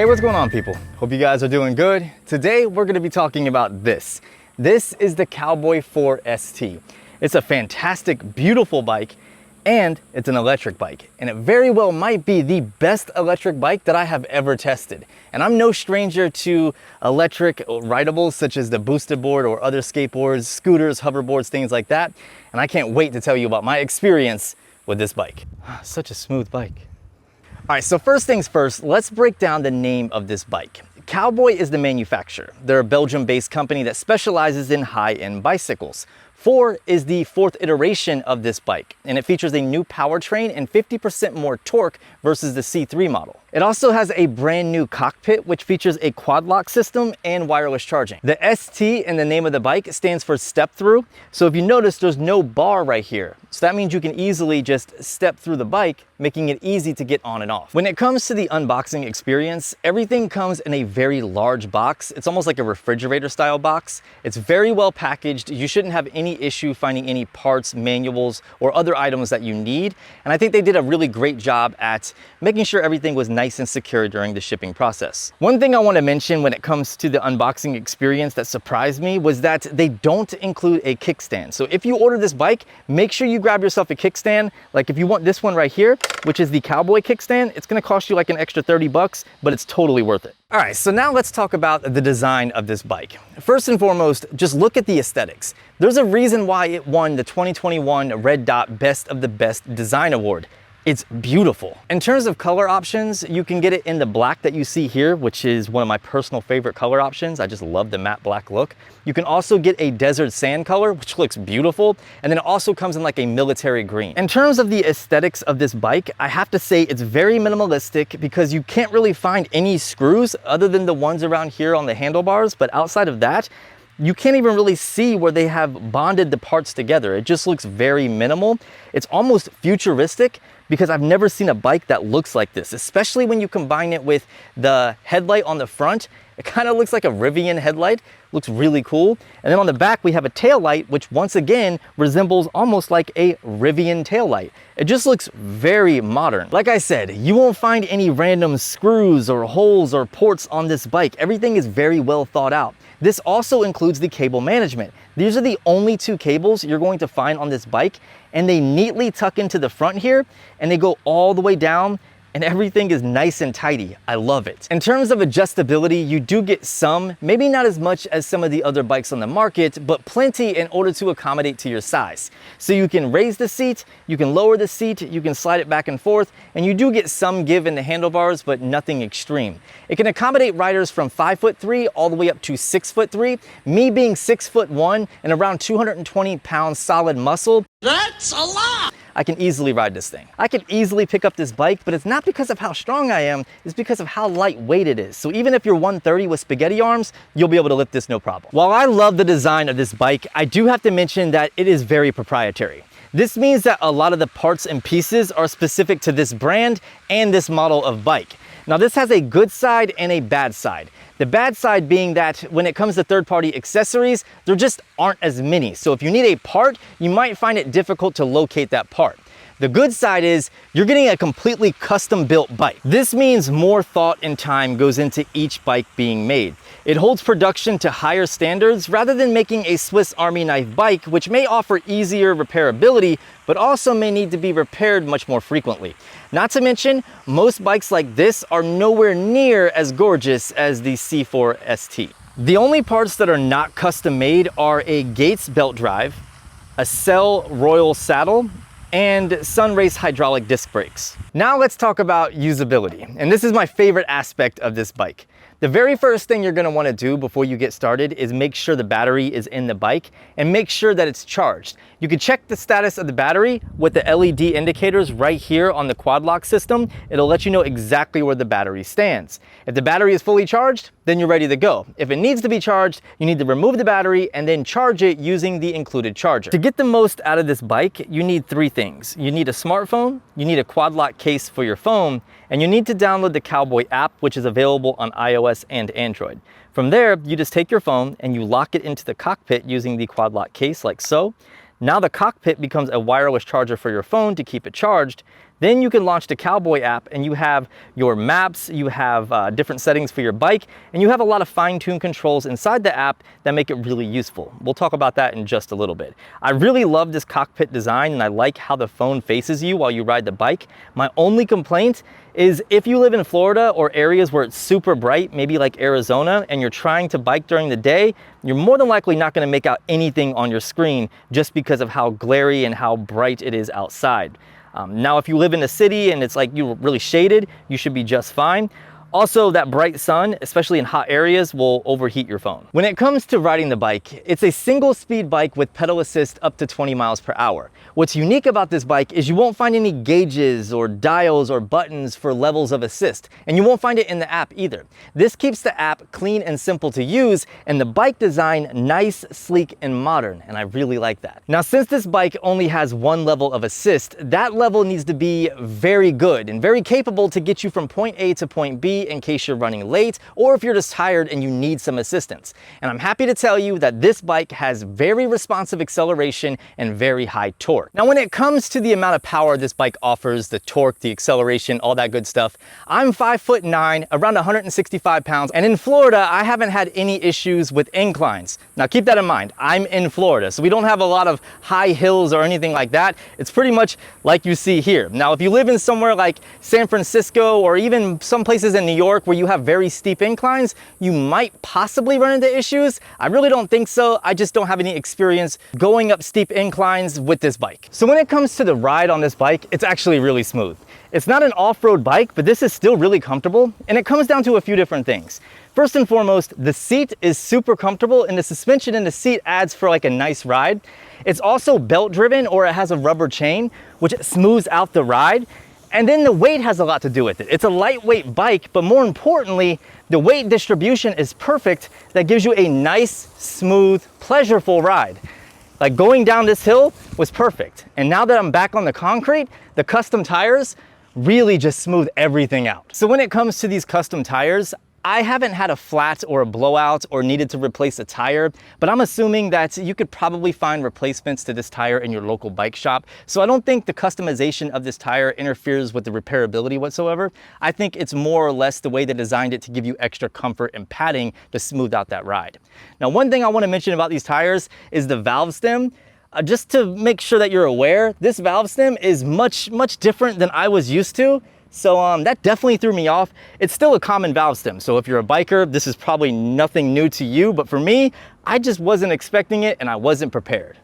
Hey, what's going on, people? Hope you guys are doing good. Today, we're gonna be talking about this. This is the Cowboy 4 ST. It's a fantastic, beautiful bike, and it's an electric bike. And it very well might be the best electric bike that I have ever tested. And I'm no stranger to electric rideables such as the boosted board or other skateboards, scooters, hoverboards, things like that. And I can't wait to tell you about my experience with this bike. Such a smooth bike. All right, so first things first, let's break down the name of this bike. Cowboy is the manufacturer. They're a Belgium-based company that specializes in high-end bicycles. 4 is the 4th iteration of this bike, and it features a new powertrain and 50% more torque versus the C3 model. It also has a brand new cockpit, which features a quad lock system and wireless charging. The ST in the name of the bike stands for step through. So if you notice, there's no bar right here. So that means you can easily just step through the bike, making it easy to get on and off. When it comes to the unboxing experience, everything comes in a very large box. It's almost like a refrigerator style box. It's very well packaged. You shouldn't have any issue finding any parts, manuals, or other items that you need. And I think they did a really great job at making sure everything was nice and secure during the shipping process. One thing I want to mention when it comes to the unboxing experience that surprised me was that they don't include a kickstand. So if you order this bike, make sure you grab yourself a kickstand. Like if you want this one right here, which is the Cowboy kickstand, it's going to cost you like an extra 30 bucks, but it's totally worth it. All right, so now let's talk about the design of this bike. First and foremost, just look at the aesthetics. There's a reason why it won the 2021 Red Dot Best of the Best Design Award. It's beautiful. In terms of color options, you can get it in the black that you see here, which is one of my personal favorite color options. I just love the matte black look. You can also get a desert sand color, which looks beautiful. And then it also comes in like a military green. In terms of the aesthetics of this bike, I have to say it's very minimalistic because you can't really find any screws other than the ones around here on the handlebars. But outside of that, you can't even really see where they have bonded the parts together. It just looks very minimal. It's almost futuristic because I've never seen a bike that looks like this, especially when you combine it with the headlight on the front. It kind of looks like a Rivian headlight, looks really cool. And then on the back, we have a tail light, which once again resembles almost like a Rivian tail light. It just looks very modern. Like I said, you won't find any random screws or holes or ports on this bike. Everything is very well thought out. This also includes the cable management. These are the only 2 cables you're going to find on this bike, and they neatly tuck into the front here, and they go all the way down, and everything is nice and tidy. I love it. In terms of adjustability, you do get some, maybe not as much as some of the other bikes on the market, but plenty in order to accommodate to your size. So you can raise the seat, you can lower the seat, you can slide it back and forth, and you do get some give in the handlebars, but nothing extreme. It can accommodate riders from 5'3" all the way up to 6'3". Me being 6'1" and around 220 pounds solid muscle, that's a lot! I can easily ride this thing. I can easily pick up this bike, but it's not because of how strong I am, it's because of how lightweight it is. So even if you're 130 with spaghetti arms, you'll be able to lift this no problem. While I love the design of this bike, I do have to mention that it is very proprietary. This means that a lot of the parts and pieces are specific to this brand and this model of bike. Now this has a good side and a bad side. The bad side being that when it comes to third-party accessories, there just aren't as many. So if you need a part, you might find it difficult to locate that part. The good side is you're getting a completely custom-built bike. This means more thought and time goes into each bike being made. It holds production to higher standards rather than making a Swiss Army knife bike, which may offer easier repairability, but also may need to be repaired much more frequently. Not to mention, most bikes like this are nowhere near as gorgeous as the C4 ST. The only parts that are not custom made are a Gates belt drive, a Cell Royal saddle, and Sunrace hydraulic disc brakes. Now let's talk about usability. And this is my favorite aspect of this bike. The very first thing you're gonna wanna do before you get started is make sure the battery is in the bike and make sure that it's charged. You can check the status of the battery with the LED indicators right here on the quad lock system. It'll let you know exactly where the battery stands. If the battery is fully charged, then you're ready to go. If it needs to be charged, you need to remove the battery and then charge it using the included charger. To get the most out of this bike, you need 3 things. You need a smartphone, you need a quad lock case for your phone, and you need to download the Cowboy app, which is available on iOS and Android. From there, you just take your phone and you lock it into the cockpit using the quad lock case like so. Now the cockpit becomes a wireless charger for your phone to keep it charged. Then you can launch the Cowboy app and you have your maps, you have different settings for your bike, and you have a lot of fine-tuned controls inside the app that make it really useful. We'll talk about that in just a little bit. I really love this cockpit design and I like how the phone faces you while you ride the bike. My only complaint is if you live in Florida or areas where it's super bright, maybe like Arizona, and you're trying to bike during the day, you're more than likely not going to make out anything on your screen just because of how glary and how bright it is outside. Now, if you live in a city and it's like you're really shaded, you should be just fine. Also, that bright sun, especially in hot areas, will overheat your phone. When it comes to riding the bike, it's a single speed bike with pedal assist up to 20 miles per hour. What's unique about this bike is you won't find any gauges or dials or buttons for levels of assist, and you won't find it in the app either. This keeps the app clean and simple to use, and the bike design nice, sleek, and modern, and I really like that. Now, since this bike only has one level of assist, that level needs to be very good and very capable to get you from point A to point B in case you're running late or if you're just tired and you need some assistance. And I'm happy to tell you that this bike has very responsive acceleration and very high torque. Now, when it comes to the amount of power this bike offers, the torque, the acceleration, all that good stuff, I'm 5'9", around 165 pounds, and in Florida, I haven't had any issues with inclines. Now, keep that in mind. I'm in Florida, so we don't have a lot of high hills or anything like that. It's pretty much like you see here. Now, if you live in somewhere like San Francisco or even some places in New York where you have very steep inclines, you might possibly run into issues. I really don't think so. I just don't have any experience going up steep inclines with this bike. So when it comes to the ride on this bike, it's actually really smooth. It's not an off-road bike, but this is still really comfortable, and it comes down to a few different things. First and foremost, the seat is super comfortable and the suspension in the seat adds for like a nice ride. It's also belt driven, or it has a rubber chain, which smooths out the ride. And then the weight has a lot to do with it. It's a lightweight bike, but more importantly, the weight distribution is perfect. That gives you a nice, smooth, pleasurable ride. Like going down this hill was perfect. And now that I'm back on the concrete, the custom tires really just smooth everything out. So when it comes to these custom tires, I haven't had a flat or a blowout or needed to replace a tire, but I'm assuming that you could probably find replacements to this tire in your local bike shop. So I don't think the customization of this tire interferes with the repairability whatsoever. I think it's more or less the way they designed it to give you extra comfort and padding to smooth out that ride. Now, one thing I want to mention about these tires is the valve stem. Just to make sure that you're aware, this valve stem is much different than I was used to. So that definitely threw me off. It's still a common valve stem, so if you're a biker, this is probably nothing new to you, but for me, I just wasn't expecting it and I wasn't prepared.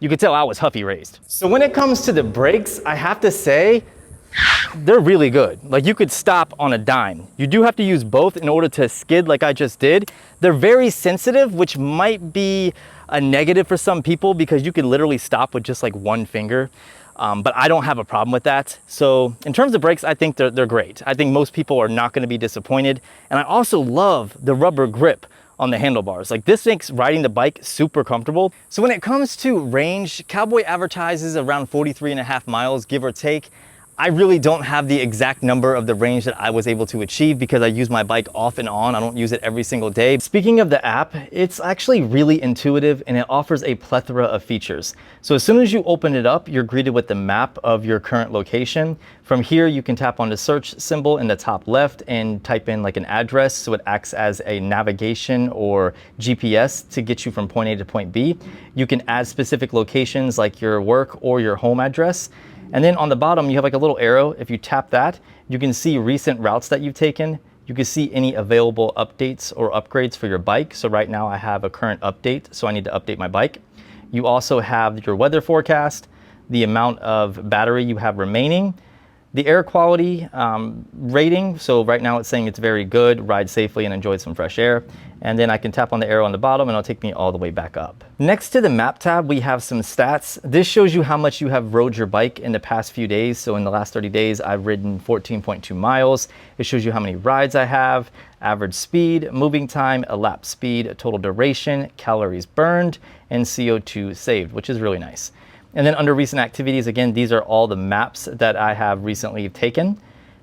You could tell I was huffy raised. So when it comes to the brakes, I have to say, they're really good. Like, you could stop on a dime. You do have to use both in order to skid like I just did. They're very sensitive, which might be a negative for some people because you could literally stop with just like one finger. But I don't have a problem with that. So in terms of brakes, I think they're great. I think most people are not going to be disappointed. And I also love the rubber grip on the handlebars. Like, this makes riding the bike super comfortable. So when it comes to range, Cowboy advertises around 43.5 miles, give or take. I really don't have the exact number of the range that I was able to achieve because I use my bike off and on. I don't use it every single day. Speaking of the app, it's actually really intuitive and it offers a plethora of features. So as soon as you open it up, you're greeted with the map of your current location. From here, you can tap on the search symbol in the top left and type in like an address. So it acts as a navigation or GPS to get you from point A to point B. You can add specific locations like your work or your home address. And then on the bottom, you have like a little arrow. If you tap that, you can see recent routes that you've taken. You can see any available updates or upgrades for your bike. So right now I have a current update, so I need to update my bike. You also have your weather forecast, the amount of battery you have remaining, the air quality rating. So right now it's saying it's very good, ride safely and enjoy some fresh air. And then I can tap on the arrow on the bottom and it'll take me all the way back up. Next to the map tab, we have some stats. This shows you how much you have rode your bike in the past few days. So in the last 30 days, I've ridden 14.2 miles. It shows you how many rides I have, average speed, moving time, elapsed speed, total duration, calories burned, and CO2 saved, which is really nice. And then under recent activities, again, these are all the maps that I have recently taken.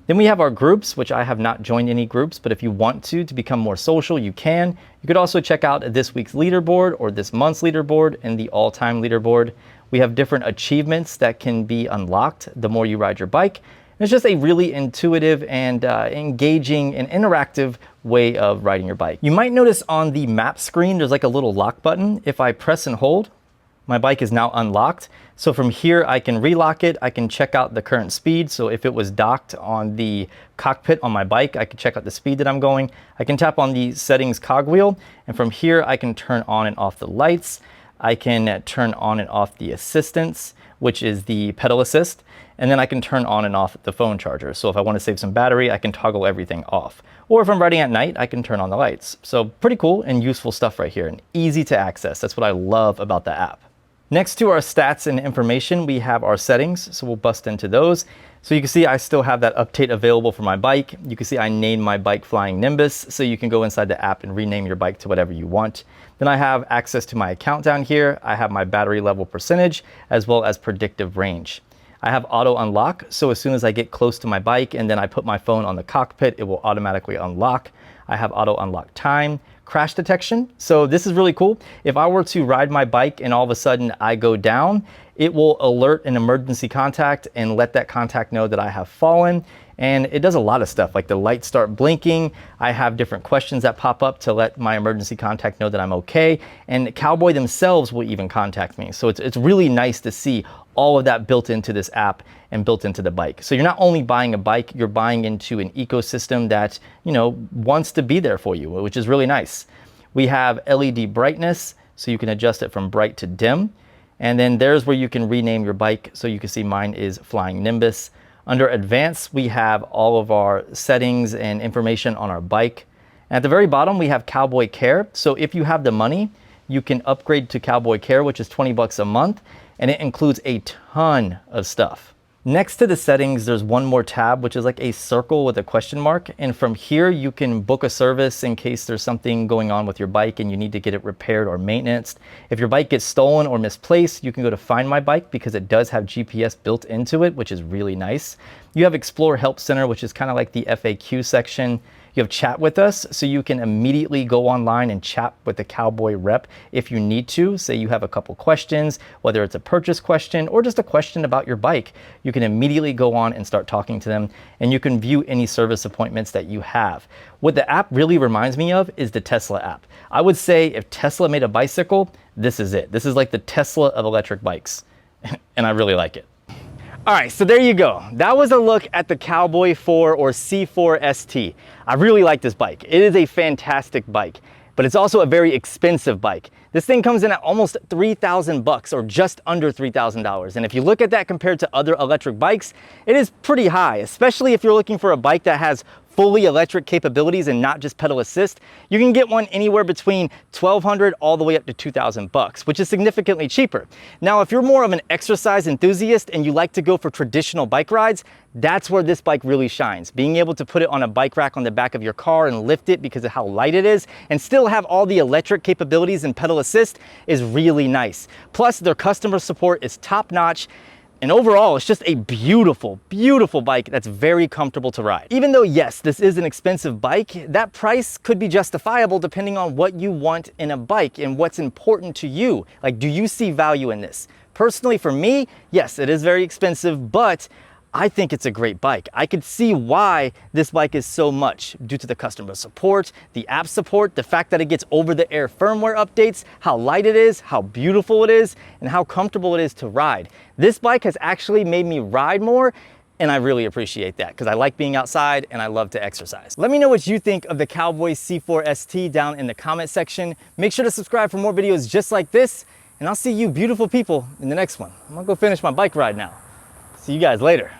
Then we have our groups, which I have not joined any groups, but if you want to become more social, you can. You could also check out this week's leaderboard or this month's leaderboard and the all-time leaderboard. We have different achievements that can be unlocked the more you ride your bike. And it's just a really intuitive and engaging and interactive way of riding your bike. You might notice on the map screen, there's like a little lock button. If I press and hold, my bike is now unlocked. So from here, I can relock it. I can check out the current speed. So if it was docked on the cockpit on my bike, I can check out the speed that I'm going. I can tap on the settings cogwheel. And from here, I can turn on and off the lights. I can turn on and off the assistance, which is the pedal assist. And then I can turn on and off the phone charger. So if I want to save some battery, I can toggle everything off. Or if I'm riding at night, I can turn on the lights. So pretty cool and useful stuff right here and easy to access. That's what I love about the app. Next to our stats and information, we have our settings. So we'll bust into those. So you can see I still have that update available for my bike. You can see I named my bike Flying Nimbus. So you can go inside the app and rename your bike to whatever you want. Then I have access to my account down here. I have my battery level percentage as well as predictive range. I have auto unlock. So as soon as I get close to my bike and then I put my phone on the cockpit, it will automatically unlock. I have auto unlock time, crash detection. So this is really cool. If I were to ride my bike and all of a sudden I go down, it will alert an emergency contact and let that contact know that I have fallen. And it does a lot of stuff, like the lights start blinking. I have different questions that pop up to let my emergency contact know that I'm okay. And Cowboy themselves will even contact me. So it's really nice to see all of that built into this app and built into the bike. So you're not only buying a bike, you're buying into an ecosystem that, you know, wants to be there for you, which is really nice. We have LED brightness, so you can adjust it from bright to dim. And then there's where you can rename your bike. So you can see mine is Flying Nimbus. Under advanced, we have all of our settings and information on our bike. And at the very bottom, we have Cowboy Care. So if you have the money, you can upgrade to Cowboy Care, which is 20 bucks a month. And it includes a ton of stuff. Next to the settings, there's one more tab, which is like a circle with a question mark. And from here, you can book a service in case there's something going on with your bike and you need to get it repaired or maintenance. If your bike gets stolen or misplaced, you can go to Find My Bike because it does have GPS built into it, which is really nice. You have Explore Help Center, which is kind of like the FAQ section. You have Chat with Us, so you can immediately go online and chat with the Cowboy rep if you need to. Say you have a couple questions, whether it's a purchase question or just a question about your bike. You can immediately go on and start talking to them, and you can view any service appointments that you have. What the app really reminds me of is the Tesla app. I would say if Tesla made a bicycle, this is it. This is like the Tesla of electric bikes, and I really like it. All right, so there you go. That was a look at the Cowboy 4 or C4 ST. I really like this bike. It is a fantastic bike, but it's also a very expensive bike. This thing comes in at almost 3,000 bucks or just under $3,000. And if you look at that compared to other electric bikes, it is pretty high, especially if you're looking for a bike that has fully electric capabilities and not just pedal assist. You can get one anywhere between $1,200 all the way up to 2,000 bucks, which is significantly cheaper. Now, if you're more of an exercise enthusiast and you like to go for traditional bike rides, that's where this bike really shines. Being able to put it on a bike rack on the back of your car and lift it because of how light it is and still have all the electric capabilities and pedal assist is really nice. Plus, their customer support is top notch. And overall, it's just a beautiful, beautiful bike that's very comfortable to ride. Even though, yes, this is an expensive bike, that price could be justifiable depending on what you want in a bike and what's important to you. Like, do you see value in this? Personally, for me, yes, it is very expensive, but I think it's a great bike. I could see why this bike is so much due to the customer support, the app support, the fact that it gets over-the-air firmware updates, how light it is, how beautiful it is, and how comfortable it is to ride. This bike has actually made me ride more, and I really appreciate that because I like being outside and I love to exercise. Let me know what you think of the Cowboy C4 ST down in the comment section. Make sure to subscribe for more videos just like this, and I'll see you beautiful people in the next one. I'm gonna go finish my bike ride now. See you guys later.